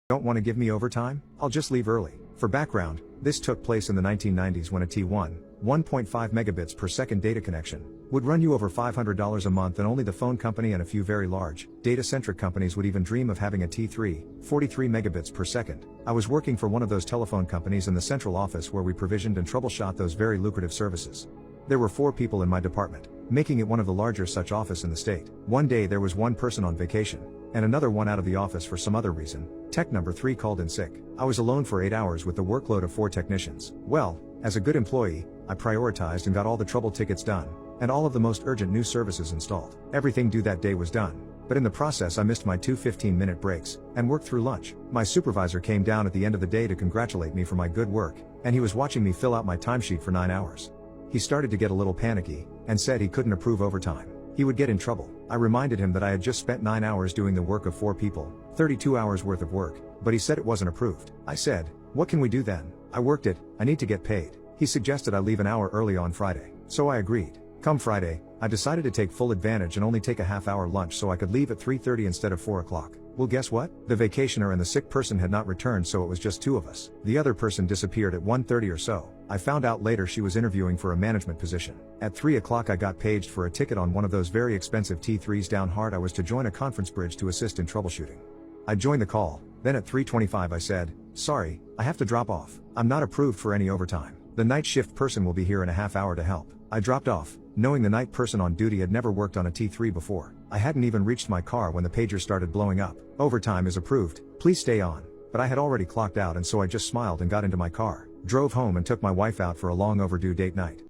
Don't want to give me overtime? I'll just leave early. For background, this took place in the 1990s when a T1, 1.5 megabits per second data connection would run you over $500 a month, and only the phone company and a few very large, data-centric companies would even dream of having a T3, 43 megabits per second. I was working for one of those telephone companies in the central office where we provisioned and troubleshot those very lucrative services. There were 4 people in my department, making it one of the larger such office in the state. One day there was one person on vacation, and another one out of the office for some other reason. Tech number 3 called in sick. I was alone for 8 hours with the workload of 4 technicians. Well, as a good employee, I prioritized and got all the trouble tickets done, and all of the most urgent new services installed. Everything due that day was done, but in the process I missed my 2 15-minute breaks, and worked through lunch. My supervisor came down at the end of the day to congratulate me for my good work, and he was watching me fill out my timesheet for 9 hours. He started to get a little panicky, and said he couldn't approve overtime. He would get in trouble. I reminded him that I had just spent 9 hours doing the work of 4 people, 32 hours worth of work, but he said it wasn't approved. I said, "What can we do then? I worked it, I need to get paid." He suggested I leave an hour early on Friday, so I agreed. Come Friday, I decided to take full advantage and only take a half-hour lunch so I could leave at 3:30 instead of 4 o'clock. Well, guess what? The vacationer and the sick person had not returned, so it was just 2 of us. The other person disappeared at 1:30 or so. I found out later she was interviewing for a management position. At 3 o'clock I got paged for a ticket on one of those very expensive T3s down hard. I was to join a conference bridge to assist in troubleshooting. I joined the call, then at 3:25 I said, "Sorry, I have to drop off. I'm not approved for any overtime. The night shift person will be here in a half hour to help." I dropped off, knowing the night person on duty had never worked on a T3 before. I hadn't even reached my car when the pager started blowing up. "Overtime is approved, please stay on." But I had already clocked out, and so I just smiled and got into my car, drove home and took my wife out for a long overdue date night.